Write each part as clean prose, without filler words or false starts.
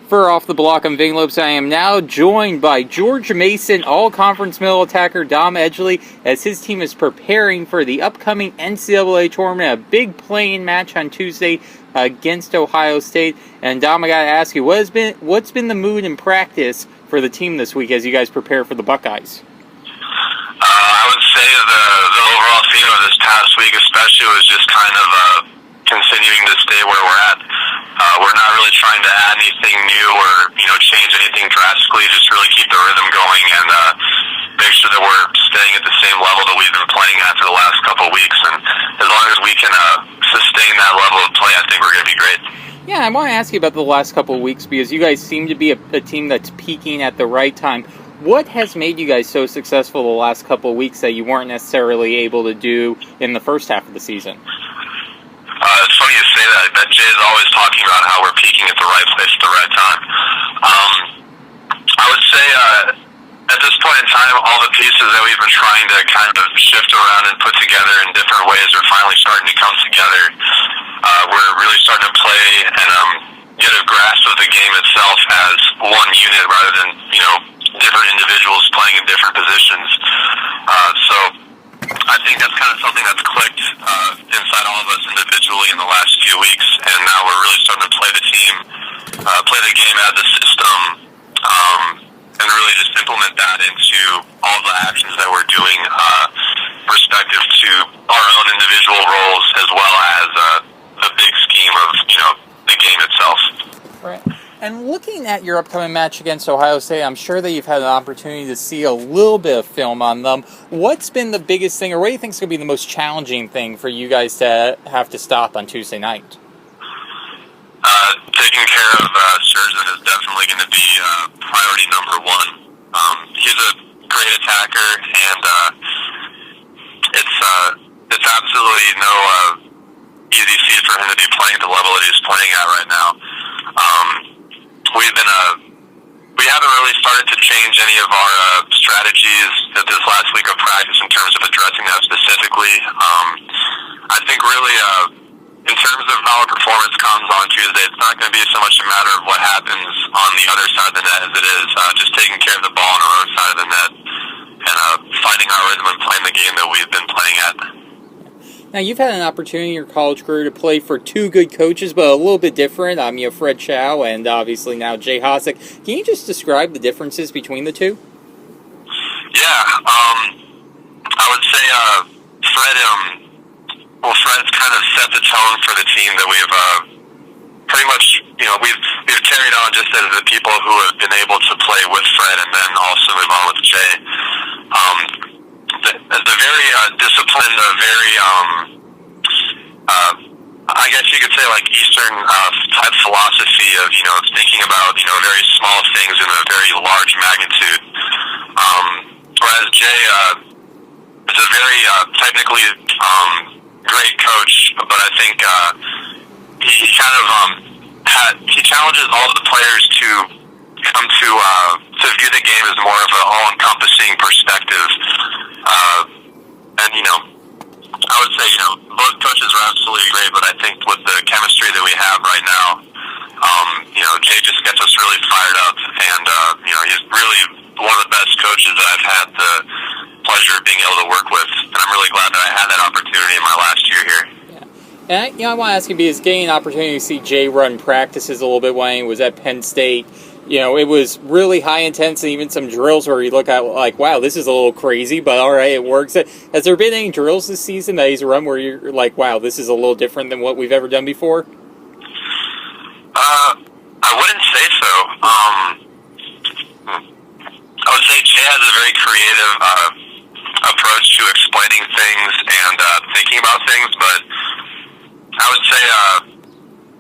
For Off the Block, I'm Ving Lopes. I am now joined by George Mason, all-conference middle attacker Dom Edgley, as his team is preparing for the upcoming NCAA tournament, a big play-in match on Tuesday against Ohio State. And Dom, I got to ask you, what's been the mood in practice for the team this week as you guys prepare for the Buckeyes? I would say the overall theme of this past week especially was just kind of continuing to stay where we're at. We're not really trying to add anything new or, change anything drastically, just really keep the rhythm going and make sure that we're staying at the same level that we've been playing at for the last couple of weeks. And as long as we can sustain that level of play, I think we're going to be great. Yeah, I want to ask you about the last couple of weeks because you guys seem to be a team that's peaking at the right time. What has made you guys so successful the last couple of weeks that you weren't necessarily able to do in the first half of the season? It's funny you say that Jay's always talking about how we're peaking at the right place at the right time. I would say at this point in time, all the pieces that we've been trying to kind of shift around and put together in different ways are finally starting to come together. We're really starting to play and get a grasp of the game itself as one unit rather than, different individuals playing in different positions. So I think that's kind of something that's clicked inside all of us individually in the last few weeks, and now we're really starting to play the team, play the game as a system, and really just implement that into all the actions that we're doing respective to our own individual roles as well as the big scheme of, the game itself. Right. And looking at your upcoming match against Ohio State, I'm sure that you've had an opportunity to see a little bit of film on them. What's been the biggest thing, or what do you think is going to be the most challenging thing for you guys to have to stop on Tuesday night? Taking care of Surgeon is definitely going to be priority number one. He's a great attacker, and it's absolutely no easy feat for him to be playing at the level that he's playing at right now. We haven't really started to change any of our strategies at this last week of practice in terms of addressing that specifically. I think really, in terms of how our performance comes on Tuesday, it's not going to be so much a matter of what happens on the other side of the net as it is just taking care of the ball on our own side of the net and finding our rhythm and playing the game that we've been playing at. Now, you've had an opportunity in your college career to play for two good coaches, but a little bit different. Fred Chow and obviously now Jay Hosick. Can you just describe the differences between the two? Yeah, I would say Fred's kind of set the tone for the team that we've pretty much, we've carried on just as the people who have been able to play with Fred and then also move on with Jay. The very disciplined, very, I guess you could say like Eastern type philosophy of, thinking about, very small things in a very large magnitude. Whereas Jay is a very technically great coach, but I think he kind of he challenges all of the players to come to view the game as more of an all-encompassing perspective. And, I would say, both coaches are absolutely great, but I think with the chemistry that we have right now, Jay just gets us really fired up, and, he's really one of the best coaches that I've had the pleasure of being able to work with, and I'm really glad that I had that opportunity in my last year here. And I want to ask you, because getting an opportunity to see Jay run practices a little bit when he was at Penn State, it was really high intensity, even some drills where you look at like, wow, this is a little crazy, but all right, it works. Has there been any drills this season that he's run where you're like, wow, this is a little different than what we've ever done before? I wouldn't say so. I would say Jay has a very creative approach to explaining things and thinking about things, but I would say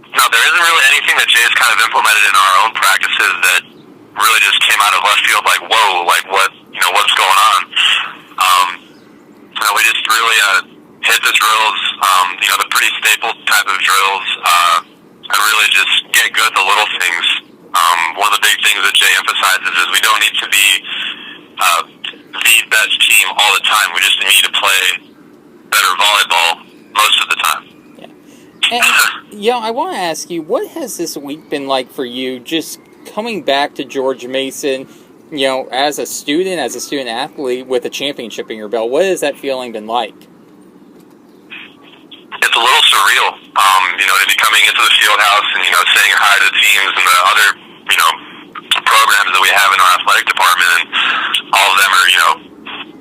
no, there isn't really anything that Jay's kind of implemented in our own practices that really just came out of left field like, whoa, like what's going on? We just really hit the drills, the pretty staple type of drills, and really just get good at the little things. One of the big things that Jay emphasizes is we don't need to be the best team all the time. We just need to play better volleyball most of the time. And, I want to ask you, what has this week been like for you, just coming back to George Mason, you know, as a student athlete with a championship in your belt? What has that feeling been like? It's a little surreal, you know, to be coming into the field house and, you know, saying hi to the teams and the other, you know, programs that we have in our athletic department, and all of them are, you know,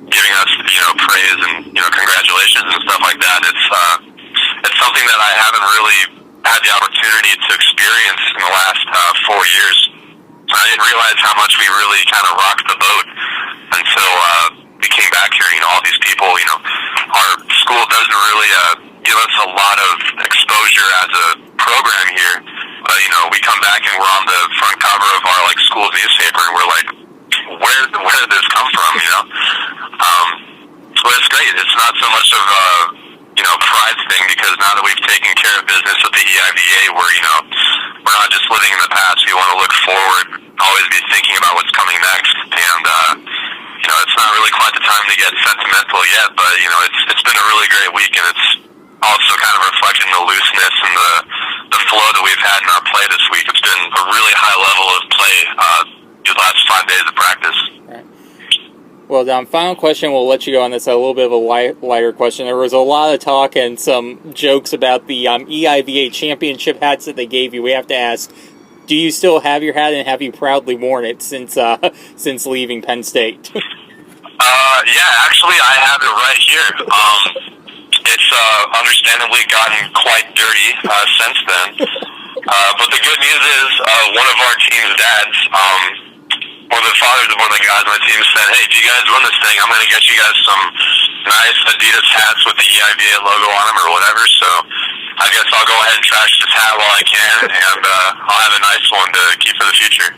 giving us, you know, praise and, you know, congratulations and stuff like that. It's something that I haven't really had the opportunity to experience in the last 4 years. I didn't realize how much we really kind of rocked the boat until we came back here. You know, all these people, you know, our school doesn't really give us a lot of exposure as a program here. But, you know, we come back and we're on the front cover of our, like, school newspaper, and we're like, where did this come from, you know? But it's great. It's not so much of a, you know, pride thing, because now that we've taken care of business with the EIVA, you know, we're not just living in the past. We want to look forward, always be thinking about what's coming next. And, you know, it's not really quite the time to get sentimental yet, but, you know, it's been a really great week, and it's also kind of reflecting the looseness and the flow that we've had in our play this week. It's been a really high level of play these last 5 days of practice. Right. Well, Dom, final question. We'll let you go on this. A little bit of a lighter question. There was a lot of talk and some jokes about the EIVA championship hats that they gave you. We have to ask, do you still have your hat, and have you proudly worn it since leaving Penn State? Yeah, actually, I have it right here. It's understandably gotten quite dirty since then. But the good news is, one of our team's dads, one of the fathers of one of the guys on the team, said, "Hey, if you guys run this thing, I'm going to get you guys some nice Adidas hats with the EIVA logo on them or whatever." So I guess I'll go ahead and trash this hat while I can, and I'll have a nice one to keep for the future.